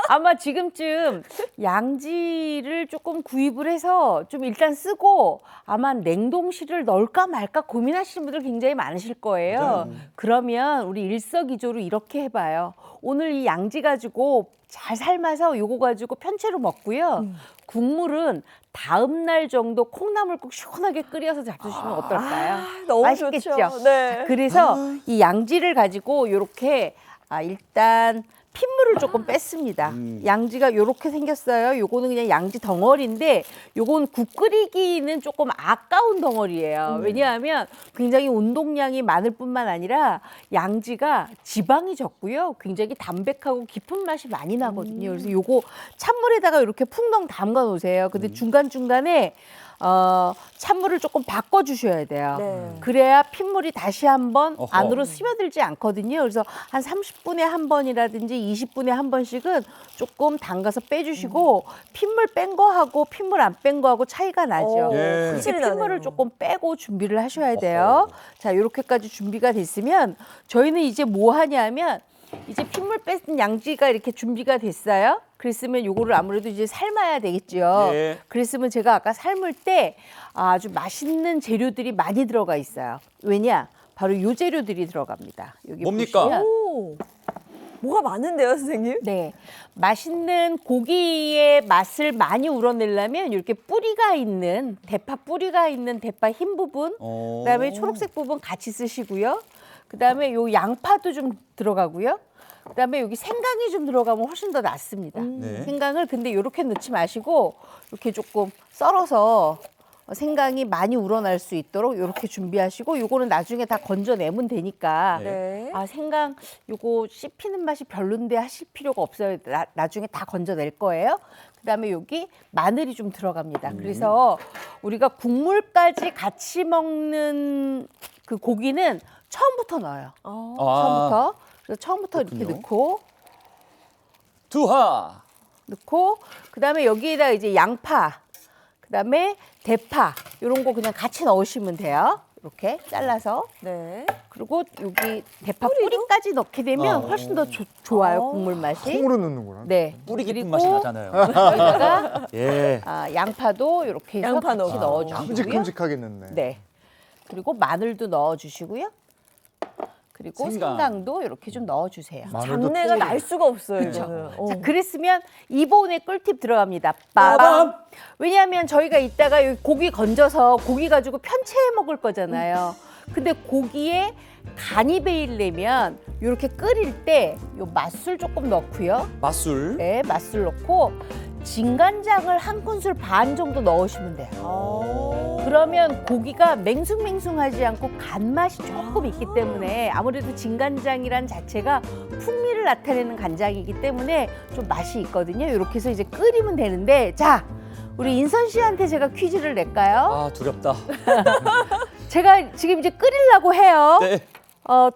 Speaker 6: 아마 지금쯤 양지를 조금 구입을 해서 좀 일단 쓰고 아마 냉동실을 넣을까 말까 고민하시는 분들 굉장히 많으실 거예요. 그러면 우리 일석이조로 이렇게 해봐요. 오늘 이 양지 가지고 잘 삶아서 요거 가지고 편채로 먹고요. 국물은 다음 날 정도 콩나물국 시원하게 끓여서 잡수시면 어떨까요?
Speaker 2: 너무
Speaker 6: 맛있겠죠?
Speaker 2: 좋죠. 네.
Speaker 6: 자, 그래서 이 양지를 가지고 요렇게 일단 핏물을 조금 뺐습니다. 양지가 이렇게 생겼어요. 요거는 그냥 양지 덩어리인데 요건 국 끓이기는 조금 아까운 덩어리예요. 왜냐하면 굉장히 운동량이 많을 뿐만 아니라 양지가 지방이 적고요. 굉장히 담백하고 깊은 맛이 많이 나거든요. 그래서 요거 찬물에다가 이렇게 풍덩 담가 놓으세요. 근데 중간중간에 찬물을 조금 바꿔 주셔야 돼요.
Speaker 2: 네.
Speaker 6: 그래야 핏물이 다시 한번
Speaker 4: 어허.
Speaker 6: 안으로 스며들지 않거든요. 그래서 한 30분에 한 번이라든지 20분에 한 번씩은 조금 담가서 빼주시고 핏물 뺀 거하고 핏물 안 뺀 거하고 차이가 나죠.
Speaker 4: 예.
Speaker 6: 그래서
Speaker 2: 확실히
Speaker 6: 핏물을
Speaker 2: 나네요.
Speaker 6: 조금 빼고 준비를 하셔야 돼요. 자, 이렇게까지 준비가 됐으면 저희는 이제 뭐 하냐면 이제 핏물 뺀 양지가 이렇게 준비가 됐어요. 그랬으면 요거를 아무래도 이제 삶아야 되겠죠.
Speaker 4: 예.
Speaker 6: 그랬으면 제가 아까 삶을 때 아주 맛있는 재료들이 많이 들어가 있어요. 왜냐? 바로 요 재료들이 들어갑니다. 여기
Speaker 4: 뭡니까?
Speaker 6: 보시면
Speaker 2: 오. 뭐가 많은데요, 선생님?
Speaker 6: 네, 맛있는 고기의 맛을 많이 우러내려면 이렇게 뿌리가 있는 대파 뿌리가 있는 대파 흰 부분, 그다음에 초록색 부분 같이 쓰시고요. 그다음에 요 양파도 좀 들어가고요. 그다음에 여기 생강이 좀 들어가면 훨씬 더 낫습니다.
Speaker 4: 네.
Speaker 6: 생강을 근데 이렇게 넣지 마시고 이렇게 조금 썰어서 생강이 많이 우러날 수 있도록 이렇게 준비하시고 요거는 나중에 다 건져내면 되니까
Speaker 2: 네.
Speaker 6: 생강 요거 씹히는 맛이 별론데 하실 필요가 없어요. 나중에 다 건져낼 거예요. 그다음에 여기 마늘이 좀 들어갑니다. 그래서 우리가 국물까지 같이 먹는 그 고기는 처음부터 넣어요. 처음부터. 그래서 처음부터
Speaker 4: 그렇군요.
Speaker 6: 이렇게
Speaker 4: 두하.
Speaker 6: 넣고 그다음에 여기에다 이제 양파, 그다음에 대파 이런 거 그냥 같이 넣으시면 돼요. 이렇게 잘라서.
Speaker 2: 네.
Speaker 6: 그리고 여기 대파 뿌리까지 넣게 되면 훨씬 더 좋아요, 국물 맛이.
Speaker 1: 콩으로 넣는구나.
Speaker 6: 네.
Speaker 4: 뿌리 깊은
Speaker 6: 그리고
Speaker 4: 맛이 나잖아요.
Speaker 6: 여기다가
Speaker 4: 예.
Speaker 6: 양파도 이렇게 해서
Speaker 2: 양파
Speaker 6: 같이 넣어주시고요.
Speaker 1: 큼직큼직하게 넣네.
Speaker 6: 네. 그리고 마늘도 넣어주시고요. 그리고
Speaker 4: 생강.
Speaker 6: 생강도 이렇게 좀 넣어주세요.
Speaker 1: 마늘도
Speaker 2: 잡내가
Speaker 1: 또-
Speaker 2: 날 수가 없어요,
Speaker 6: 그렇죠.
Speaker 2: 이거는.
Speaker 6: 자, 그랬으면 이번에 꿀팁 들어갑니다. 빠밤. 왜냐하면 저희가 이따가 여기 고기 건져서 고기 가지고 편채해 먹을 거잖아요. 근데 고기에 간이 배이려면 이렇게 끓일 때 요 맛술 조금 넣고요.
Speaker 4: 맛술.
Speaker 6: 네, 맛술 넣고 진간장을 한 큰술 반 정도 넣으시면 돼요. 그러면 고기가 맹숭맹숭하지 않고 간맛이 조금 있기 때문에 아무래도 진간장이란 자체가 풍미를 나타내는 간장이기 때문에 좀 맛이 있거든요. 이렇게 해서 이제 끓이면 되는데 자, 우리 인선 씨한테 제가 퀴즈를 낼까요?
Speaker 4: 아, 두렵다.
Speaker 6: 제가 지금 이제 끓이려고 해요.
Speaker 4: 네.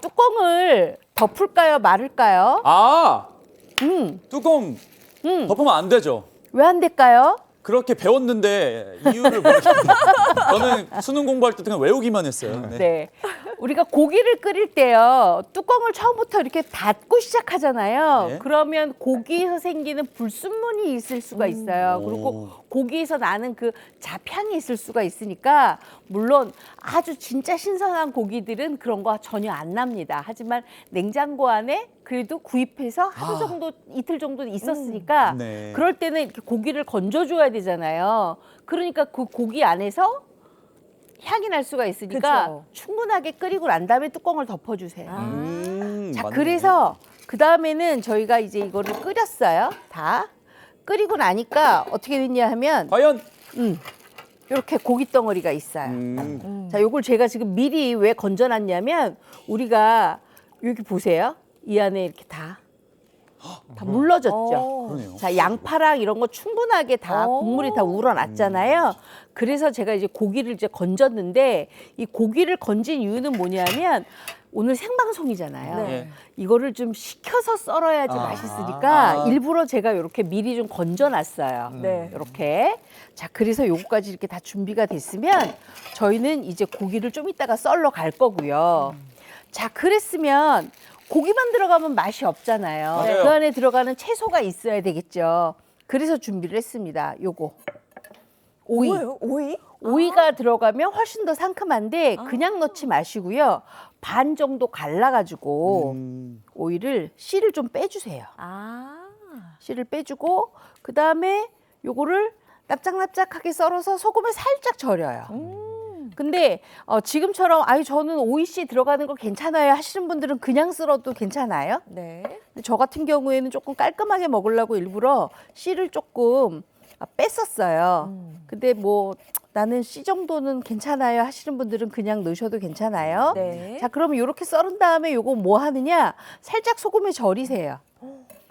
Speaker 6: 뚜껑을 덮을까요? 말을까요?
Speaker 4: 아,
Speaker 6: 음,
Speaker 4: 뚜껑 덮으면 안 되죠.
Speaker 6: 왜 안 될까요?
Speaker 4: 그렇게 배웠는데 이유를 모르겠네요. 저는 수능 공부할 때 그냥 외우기만 했어요. 네.
Speaker 6: 네. 우리가 고기를 끓일 때요, 뚜껑을 처음부터 이렇게 닫고 시작하잖아요.
Speaker 4: 네.
Speaker 6: 그러면 고기에서 생기는 불순물이 있을 수가 있어요. 그리고 고기에서 나는 그 잡향이 있을 수가 있으니까, 물론 아주 진짜 신선한 고기들은 그런 거 전혀 안 납니다. 하지만 냉장고 안에 그래도 구입해서 하루 정도, 이틀 정도 있었으니까
Speaker 4: 네.
Speaker 6: 그럴 때는 이렇게 고기를 건져줘야 되잖아요. 그러니까 그 고기 안에서 향이 날 수가 있으니까
Speaker 2: 그쵸.
Speaker 6: 충분하게 끓이고 난 다음에 뚜껑을 덮어주세요. 자,
Speaker 4: 맞네.
Speaker 6: 그래서 그 다음에는 저희가 이제 이거를 끓였어요. 다 끓이고 나니까 어떻게 됐냐 하면
Speaker 4: 과연
Speaker 6: 이렇게 고기 덩어리가 있어요. 자, 요걸 제가 지금 미리 왜 건져놨냐면, 우리가 여기 보세요. 이 안에 이렇게 다 물러졌죠.
Speaker 4: 그러네요.
Speaker 6: 자, 양파랑 이런 거 충분하게 다
Speaker 2: 오.
Speaker 6: 국물이 다 우러났잖아요. 그래서 제가 이제 고기를 이제 건졌는데, 이 고기를 건진 이유는 뭐냐면, 오늘 생방송이잖아요.
Speaker 2: 네.
Speaker 6: 이거를 좀 식혀서 썰어야지 맛있으니까 일부러 제가 이렇게 미리 좀 건져놨어요.
Speaker 2: 네.
Speaker 6: 이렇게. 자, 그래서 요거까지 이렇게 다 준비가 됐으면 저희는 이제 고기를 좀 이따가 썰러 갈 거고요. 자, 그랬으면 고기만 들어가면 맛이 없잖아요.
Speaker 4: 맞아요.
Speaker 6: 그 안에 들어가는 채소가 있어야 되겠죠. 그래서 준비를 했습니다. 요거. 오이.
Speaker 2: 뭐예요? 오이?
Speaker 6: 오이가 들어가면 훨씬 더 상큼한데 그냥 넣지 마시고요. 반 정도 갈라가지고 오이를 씨를 좀 빼주세요.
Speaker 2: 아.
Speaker 6: 씨를 빼주고 그 다음에 요거를 납작납작하게 썰어서 소금에 살짝 절여요. 근데 지금처럼 아유 저는 오이씨 들어가는 거 괜찮아요 하시는 분들은 그냥 썰어도 괜찮아요.
Speaker 2: 네.
Speaker 6: 근데 저 같은 경우에는 조금 깔끔하게 먹으려고 일부러 씨를 조금 뺐었어요. 근데 뭐 나는 씨 정도는 괜찮아요 하시는 분들은 그냥 넣으셔도 괜찮아요.
Speaker 2: 네.
Speaker 6: 자, 그러면 이렇게 썰은 다음에 요거 뭐 하느냐? 살짝 소금에 절이세요.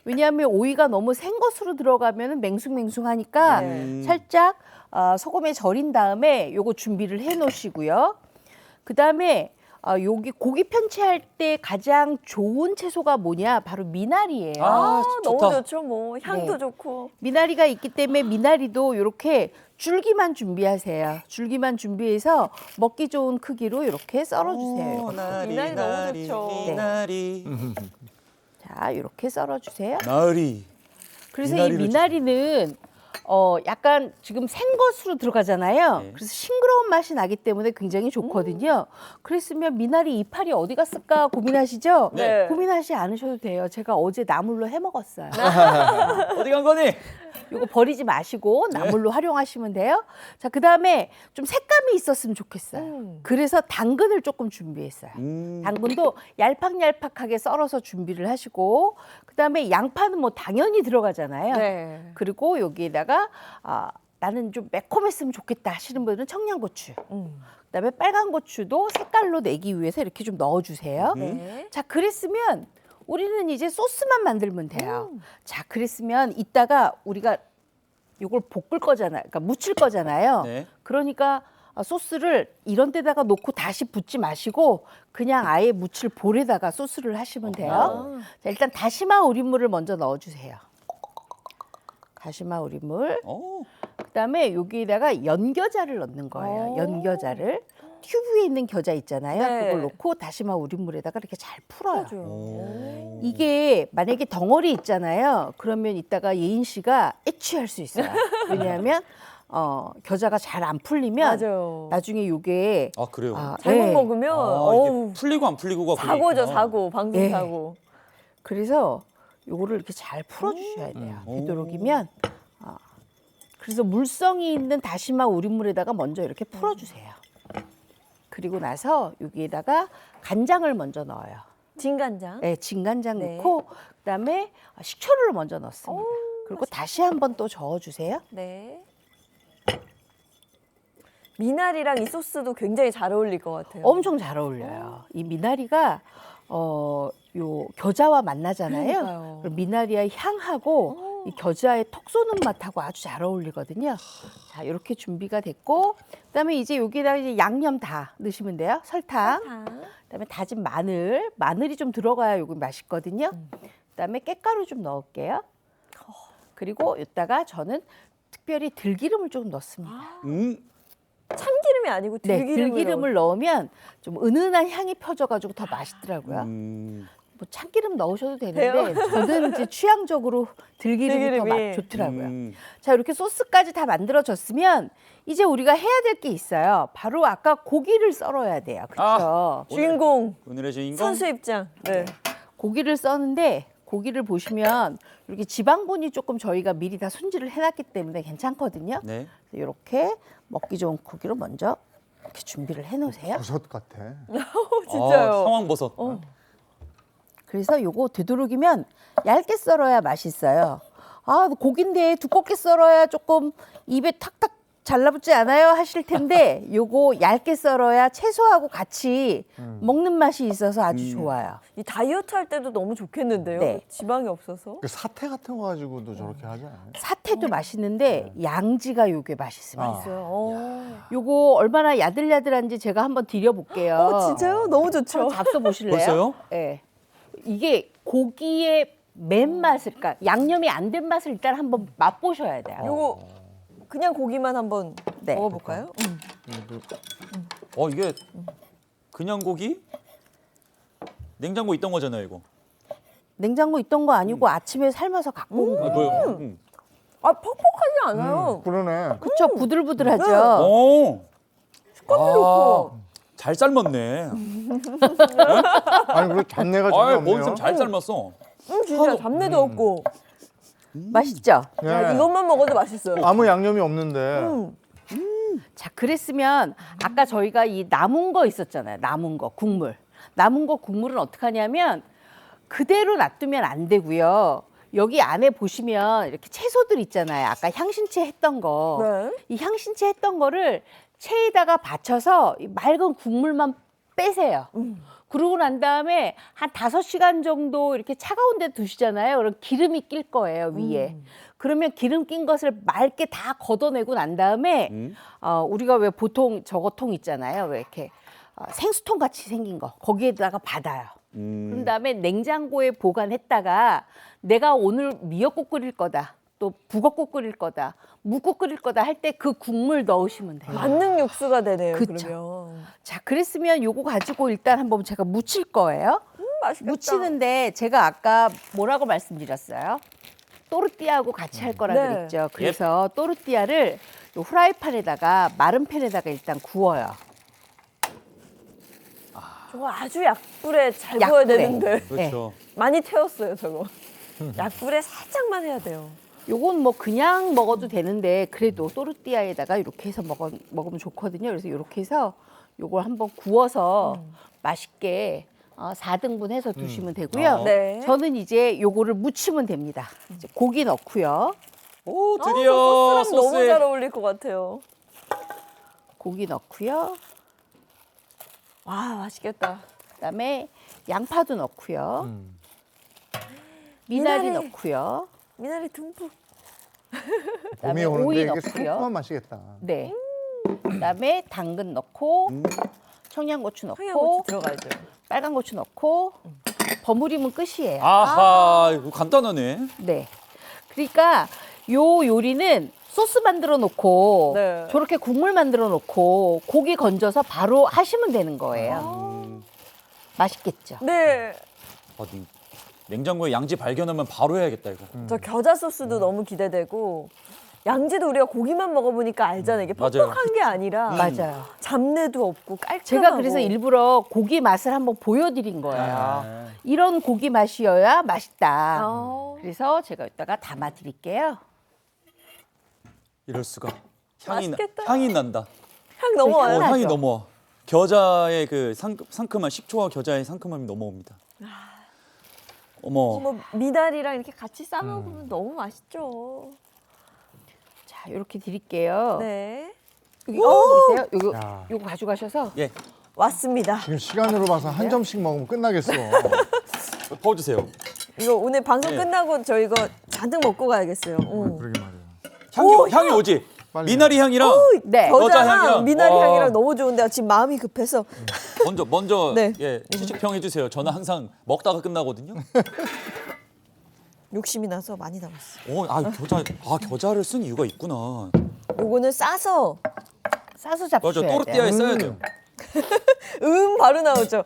Speaker 6: 왜냐하면 오이가 너무 생 것으로 들어가면 맹숭맹숭하니까 살짝 소금에 절인 다음에 요거 준비를 해 놓으시고요. 그 다음에 여기 고기 편채할 때 가장 좋은 채소가 뭐냐? 바로 미나리예요.
Speaker 2: 아, 너무
Speaker 4: 좋다.
Speaker 2: 좋죠. 뭐 향도
Speaker 6: 네.
Speaker 2: 좋고.
Speaker 6: 미나리가 있기 때문에 미나리도 이렇게 줄기만 준비하세요. 줄기만 준비해서 먹기 좋은 크기로 이렇게 썰어주세요.
Speaker 2: 미나리 너무 좋죠.
Speaker 4: 미나리.
Speaker 6: 자, 이렇게 썰어주세요.
Speaker 4: 나리.
Speaker 6: 그래서
Speaker 4: 미나리를
Speaker 6: 이 미나리는 약간 지금 생것으로 들어가잖아요.
Speaker 4: 네.
Speaker 6: 그래서 싱그러운 맛이 나기 때문에 굉장히 좋거든요. 그랬으면 미나리 이파리 어디 갔을까 고민하시죠?
Speaker 2: 네.
Speaker 6: 고민하지 않으셔도 돼요. 제가 어제 나물로 해 먹었어요.
Speaker 4: 어디 간 거니?
Speaker 6: 이거 버리지 마시고 나물로 활용하시면 돼요. 자, 그다음에 좀 색감이 있었으면 좋겠어요. 그래서 당근을 조금 준비했어요. 당근도 얄팍얄팍하게 썰어서 준비를 하시고, 그다음에 양파는 뭐 당연히 들어가잖아요.
Speaker 2: 네.
Speaker 6: 그리고 여기에다가 나는 좀 매콤했으면 좋겠다 하시는 분들은 청양고추. 그다음에 빨간 고추도 색깔로 내기 위해서 이렇게 좀 넣어주세요.
Speaker 2: 네.
Speaker 6: 자, 그랬으면 우리는 이제 소스만 만들면 돼요. 자, 그랬으면 이따가 우리가 이걸 볶을 거잖아요. 그러니까 무칠 거잖아요.
Speaker 4: 네.
Speaker 6: 그러니까 소스를 이런 데다가 놓고 다시 붓지 마시고 그냥 아예 무칠 볼에다가 소스를 하시면 돼요. 자, 일단 다시마 우린물을 먼저 넣어주세요. 다시마 우린물. 그다음에 여기에다가 연겨자를 넣는 거예요. 연겨자를. 튜브에 있는 겨자 있잖아요.
Speaker 2: 네.
Speaker 6: 그걸 넣고 다시마 우린물에다가 이렇게 잘 풀어요.
Speaker 2: 풀어줘요.
Speaker 6: 이게 만약에 덩어리 있잖아요. 그러면 이따가 예인 씨가 애취할 수 있어요. 왜냐하면 겨자가 잘 안 풀리면
Speaker 2: 맞아요.
Speaker 6: 나중에 이게
Speaker 4: 아 그래요?
Speaker 2: 잘못
Speaker 6: 네.
Speaker 2: 먹으면 어우,
Speaker 4: 이게 풀리고 안 풀리고가
Speaker 2: 사고죠,
Speaker 4: 그게
Speaker 2: 사고. 방송
Speaker 6: 네.
Speaker 2: 사고.
Speaker 6: 그래서 요거를 이렇게 잘 풀어주셔야 돼요. 되도록이면 그래서 물성이 있는 다시마 우린물에다가 먼저 이렇게 풀어주세요. 그리고 나서 여기에다가 간장을 먼저 넣어요.
Speaker 2: 진간장.
Speaker 6: 네, 진간장
Speaker 2: 네.
Speaker 6: 넣고 그다음에 식초를 먼저 넣습니다. 그리고 다시 한번 또 저어주세요.
Speaker 2: 네. 미나리랑 이 소스도 굉장히 잘 어울릴 것 같아요.
Speaker 6: 엄청 잘 어울려요. 이 미나리가 요 겨자와 만나잖아요.
Speaker 2: 그러니까요.
Speaker 6: 그럼 미나리의 향하고 이 겨자의 톡 쏘는 맛하고 아주 잘 어울리거든요. 자, 이렇게 준비가 됐고, 그다음에 이제 여기다가 이제 양념 다 넣으시면 돼요. 설탕, 그다음에 다진 마늘이 좀 들어가야 요거 맛있거든요. 그다음에 깻가루 좀 넣을게요. 그리고 이따가 저는 특별히 들기름을 조금 넣습니다.
Speaker 2: 참기름이 참기름이 아니고
Speaker 6: 네,
Speaker 2: 들기름을
Speaker 6: 들기름을 넣으면 좀 은은한 향이 펴져가지고 더 맛있더라고요. 뭐 참기름 넣으셔도 되는데 저는 이제 취향적으로 들기름이 더
Speaker 2: 들기름이.
Speaker 6: 좋더라고요. 자, 이렇게 소스까지 다 만들어졌으면 이제 우리가 해야 될 게 있어요. 바로 아까 고기를 썰어야 돼요. 그렇죠?
Speaker 2: 주인공
Speaker 4: 오늘의 주인공.
Speaker 2: 선수 입장. 네.
Speaker 6: 고기를 써는데 고기를 보시면 이렇게 지방분이 조금 저희가 미리 다 손질을 해놨기 때문에 괜찮거든요.
Speaker 4: 네.
Speaker 6: 이렇게 먹기 좋은 고기로 먼저 이렇게 준비를 해놓으세요.
Speaker 1: 버섯 같아.
Speaker 2: 진짜요.
Speaker 4: 상황버섯.
Speaker 6: 그래서 요거 되도록이면 얇게 썰어야 맛있어요. 아, 고기인데 두껍게 썰어야 조금 입에 탁탁 잘라붙지 않아요 하실 텐데 요거 얇게 썰어야 채소하고 같이 먹는 맛이 있어서 아주 좋아요.
Speaker 2: 이 다이어트 할 때도 너무 좋겠는데요.
Speaker 6: 네.
Speaker 2: 지방이 없어서.
Speaker 1: 그 사태 같은 거 가지고도 저렇게 하지 않아요?
Speaker 6: 사태도 맛있는데 양지가 요게 맛있습니다.
Speaker 2: 있어요.
Speaker 6: 요거 얼마나 야들야들한지 제가 한번 드려볼게요.
Speaker 2: 진짜요? 너무 좋죠.
Speaker 6: 한번 잡숴 보실래요?
Speaker 4: 벌써요?
Speaker 6: 네. 이게 고기의 맨 맛을, 그러니까 양념이 안 된 맛을 일단 한번 맛보셔야 돼요.
Speaker 2: 요거 그냥 고기만 한번
Speaker 6: 네.
Speaker 2: 먹어볼까요?
Speaker 4: 이게 그냥 고기? 냉장고 있던 거잖아요, 이거.
Speaker 6: 냉장고 있던 거 아니고 아침에 삶아서 갖고 온 거예요.
Speaker 4: 뭐요?
Speaker 2: 아, 퍽퍽하지 않아요.
Speaker 1: 그러네.
Speaker 6: 그쵸? 부들부들하죠?
Speaker 4: 오.
Speaker 2: 식감도 좋고.
Speaker 4: 잘 삶았네.
Speaker 1: 아니 그 잡내가 전혀
Speaker 4: 아,
Speaker 1: 없네요.
Speaker 4: 뭔 잘 삶았어.
Speaker 2: 진짜 잡내도 없고.
Speaker 6: 맛있죠?
Speaker 1: 예.
Speaker 2: 야, 이것만 먹어도 맛있어요.
Speaker 1: 아무 양념이 없는데.
Speaker 6: 자, 그랬으면 아까 저희가 이 남은 거 있었잖아요. 남은 거, 국물. 남은 거 국물은 어떻게 하냐면 그대로 놔두면 안 되고요. 여기 안에 보시면 이렇게 채소들 있잖아요. 아까 향신채 했던 거.
Speaker 2: 네.
Speaker 6: 이 향신채 했던 거를 체에다가 받쳐서 이 맑은 국물만 빼세요. 그러고 난 다음에 한 5시간 정도 이렇게 차가운 데 두시잖아요. 그럼 기름이 낄 거예요, 위에. 그러면 기름 낀 것을 맑게 다 걷어내고 난 다음에 우리가 왜 보통 저거 통 있잖아요. 왜 이렇게 생수통 같이 생긴 거. 거기에다가 받아요. 그런 다음에 냉장고에 보관했다가 내가 오늘 미역국 끓일 거다. 또 북엇국 끓일 거다. 묵국 끓일 거다 할 때 그 국물 넣으시면 돼요.
Speaker 2: 만능 육수가 되네요.
Speaker 6: 그쵸.
Speaker 2: 그러면.
Speaker 6: 자, 그랬으면 요거 가지고 일단 한번 제가 무칠 거예요.
Speaker 2: 맛있겠다.
Speaker 6: 무치는데 제가 아까 뭐라고 말씀드렸어요? 또르띠아하고 같이 할 거라
Speaker 2: 네.
Speaker 6: 그랬죠. 그래서 또르띠아를 요 후라이팬에다가 마른 팬에다가 일단 구워요.
Speaker 2: 저거 아주 약불에 잘
Speaker 6: 약불에.
Speaker 2: 구워야 되는데.
Speaker 4: 그렇죠.
Speaker 2: 많이 태웠어요, 저거. 약불에 살짝만 해야 돼요.
Speaker 6: 요건 뭐 그냥 먹어도 되는데 그래도 또르띠아에다가 이렇게 해서 먹으면 좋거든요. 그래서 이렇게 해서 요걸 한번 구워서 맛있게 4등분 해서 두시면 되고요.
Speaker 2: 네.
Speaker 6: 저는 이제 요거를 무치면 됩니다. 이제 고기 넣고요.
Speaker 4: 오,
Speaker 2: 소스랑
Speaker 4: 드디어
Speaker 2: 너무
Speaker 4: 소스에
Speaker 2: 잘 어울릴 것 같아요.
Speaker 6: 고기 넣고요.
Speaker 2: 와, 맛있겠다.
Speaker 6: 그다음에 양파도 넣고요. 미나리
Speaker 2: 미나리.
Speaker 6: 넣고요.
Speaker 2: 미나리 듬뿍.
Speaker 1: 봄이
Speaker 6: 그다음에 오이
Speaker 1: 오는데 이게
Speaker 6: 넣고요.
Speaker 1: 새콤한 맛이겠다.
Speaker 6: 네. 그다음에 당근 넣고 청양고추 넣고
Speaker 2: 청양고추 들어가야죠.
Speaker 6: 빨간 고추 넣고 버무리면 끝이에요.
Speaker 4: 아하, 이거 간단하네.
Speaker 6: 네. 그러니까 요 요리는 소스 만들어 놓고
Speaker 2: 네.
Speaker 6: 저렇게 국물 만들어 놓고 고기 건져서 바로 하시면 되는 거예요. 맛있겠죠?
Speaker 2: 네.
Speaker 4: 냉장고에 양지 발견하면 바로 해야겠다, 이거.
Speaker 2: 저 겨자 소스도 너무 기대되고 양지도 우리가 고기만 먹어보니까 알잖아요. 이게
Speaker 4: 맞아요.
Speaker 2: 퍽퍽한 게 아니라
Speaker 6: 맞아요.
Speaker 2: 잡내도 없고 깔끔하고.
Speaker 6: 제가 그래서 일부러 고기 맛을 한번 보여드린 거예요. 이런 고기 맛이어야 맛있다. 그래서 제가 이따가 담아 드릴게요.
Speaker 4: 이럴 수가.
Speaker 2: 맛있겠다.
Speaker 4: 향이 난다.
Speaker 2: 향 넘어와요.
Speaker 6: 향
Speaker 4: 향이
Speaker 6: 나죠?
Speaker 4: 넘어와. 겨자의 그 상큼한 식초와 겨자의 상큼함이 넘어옵니다. 어머.
Speaker 2: 뭐 미나리랑 이렇게 같이 싸 먹으면 너무 맛있죠.
Speaker 6: 자, 이렇게 드릴게요.
Speaker 2: 네.
Speaker 6: 여기 계세요?
Speaker 1: 야.
Speaker 6: 요거 가져가셔서
Speaker 4: 예,
Speaker 2: 왔습니다.
Speaker 1: 지금 시간으로 봐서 한 점씩 먹으면 끝나겠어.
Speaker 4: 퍼주세요.
Speaker 2: 이거 오늘 방송
Speaker 4: 네.
Speaker 2: 끝나고 저 이거 잔뜩 먹고 가야겠어요.
Speaker 1: 그러게 말이야.
Speaker 4: 향이 오지?
Speaker 1: 빨리.
Speaker 4: 미나리 향이랑
Speaker 6: 네.
Speaker 4: 겨자
Speaker 2: 겨자랑
Speaker 4: 향이랑.
Speaker 2: 미나리
Speaker 4: 와.
Speaker 2: 향이랑 너무 좋은데 지금 마음이 급해서
Speaker 4: 먼저
Speaker 2: 네.
Speaker 4: 예, 취직평 해주세요. 저는 항상 먹다가 끝나거든요.
Speaker 2: 욕심이 나서 많이 담았어요.
Speaker 4: 겨자를 쓴 이유가 있구나.
Speaker 2: 요거는 싸서
Speaker 6: 싸서 잡수셔야
Speaker 4: 맞아,
Speaker 6: 돼요.
Speaker 4: 또르띠아에 써야 돼요.
Speaker 2: 바로 나오죠.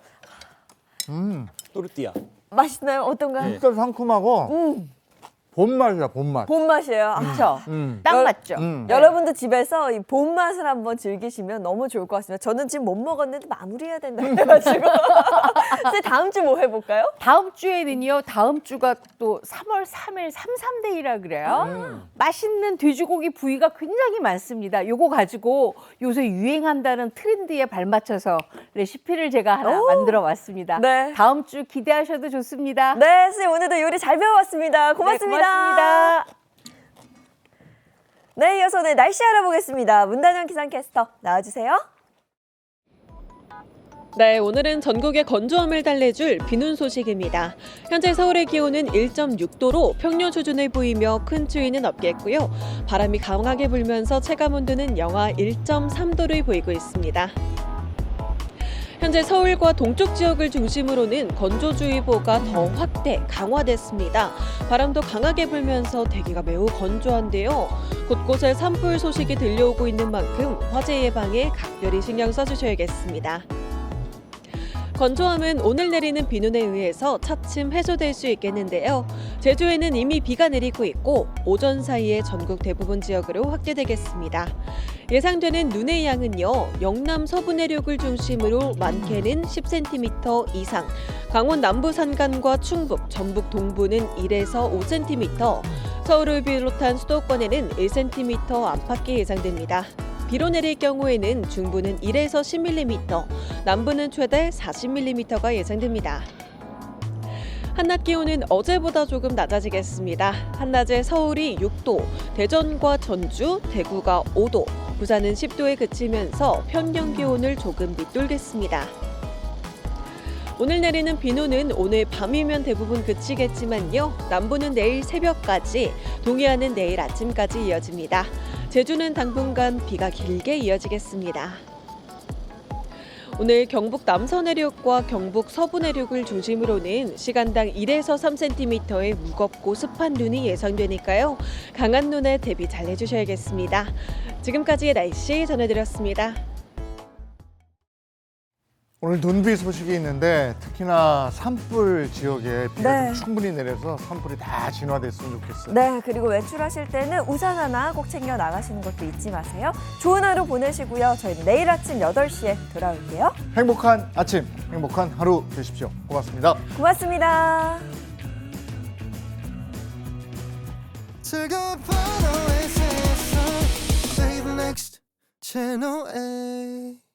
Speaker 4: 또르띠아.
Speaker 2: 맛있나요? 어떤가요?
Speaker 1: 진짜 상큼하고 봄맛이야, 봄맛.
Speaker 2: 본 맛이에요.
Speaker 6: 그렇죠. 딱 맞죠.
Speaker 2: 여러분도 집에서 이 봄 맛을 한번 즐기시면 너무 좋을 것 같습니다. 저는 지금 못 먹었는데 마무리해야 된다 해가지고. 근데 다음 주 뭐 해볼까요?
Speaker 6: 다음 주에는요. 다음 주가 또 3월 3일 삼삼데이라 그래요. 맛있는 돼지고기 부위가 굉장히 많습니다. 요거 가지고 요새 유행한다는 트렌드에 발맞춰서 레시피를 제가 하나 만들어 왔습니다.
Speaker 2: 네.
Speaker 6: 다음 주 기대하셔도 좋습니다.
Speaker 2: 네, 선생님 오늘도 요리 잘 배워왔습니다. 고맙습니다.
Speaker 6: 네, 고맙습니다.
Speaker 2: 네, 이어서 오늘 날씨 알아보겠습니다. 문단영 기상캐스터 나와주세요.
Speaker 7: 네, 오늘은 전국의 건조함을 달래줄 비눈 소식입니다. 현재 서울의 기온은 1.6도로 평년 수준을 보이며 큰 추위는 없겠고요. 바람이 강하게 불면서 체감온도는 영하 1.3도를 보이고 있습니다. 현재 서울과 동쪽 지역을 중심으로는 건조주의보가 더 확대, 강화됐습니다. 바람도 강하게 불면서 대기가 매우 건조한데요. 곳곳에 산불 소식이 들려오고 있는 만큼 화재 예방에 각별히 신경 써주셔야겠습니다. 건조함은 오늘 내리는 비눈에 의해서 차츰 해소될 수 있겠는데요. 제주에는 이미 비가 내리고 있고 오전 사이에 전국 대부분 지역으로 확대되겠습니다. 예상되는 눈의 양은요. 영남 서부 내륙을 중심으로 많게는 10cm 이상, 강원 남부 산간과 충북, 전북 동부는 1에서 5cm, 서울을 비롯한 수도권에는 1cm 안팎이 예상됩니다. 비로 내릴 경우에는 중부는 1에서 10mm, 남부는 최대 40mm가 예상됩니다. 한낮 기온은 어제보다 조금 낮아지겠습니다. 한낮에 서울이 6도, 대전과 전주, 대구가 5도, 부산은 10도에 그치면서 평년 기온을 조금 밑돌겠습니다. 오늘 내리는 비눈은 오늘 밤이면 대부분 그치겠지만요. 남부는 내일 새벽까지, 동해안은 내일 아침까지 이어집니다. 제주는 당분간 비가 길게 이어지겠습니다. 오늘 경북 남서 내륙과 경북 서부 내륙을 중심으로는 시간당 1에서 3cm의 무겁고 습한 눈이 예상되니까요. 강한 눈에 대비 잘 해주셔야겠습니다. 지금까지의 날씨 전해드렸습니다.
Speaker 1: 오늘 눈비 소식이 있는데 특히나 산불 지역에 비가
Speaker 2: 네.
Speaker 1: 좀 충분히 내려서 산불이 다 진화됐으면 좋겠어요.
Speaker 2: 네, 그리고 외출하실 때는 우산 하나 꼭 챙겨 나가시는 것도 잊지 마세요. 좋은 하루 보내시고요. 저희는 내일 아침 8시에 돌아올게요.
Speaker 1: 행복한 아침, 행복한 하루 되십시오. 고맙습니다.
Speaker 2: 고맙습니다.
Speaker 8: 즐거운 오아시스에서 Save next 채널 A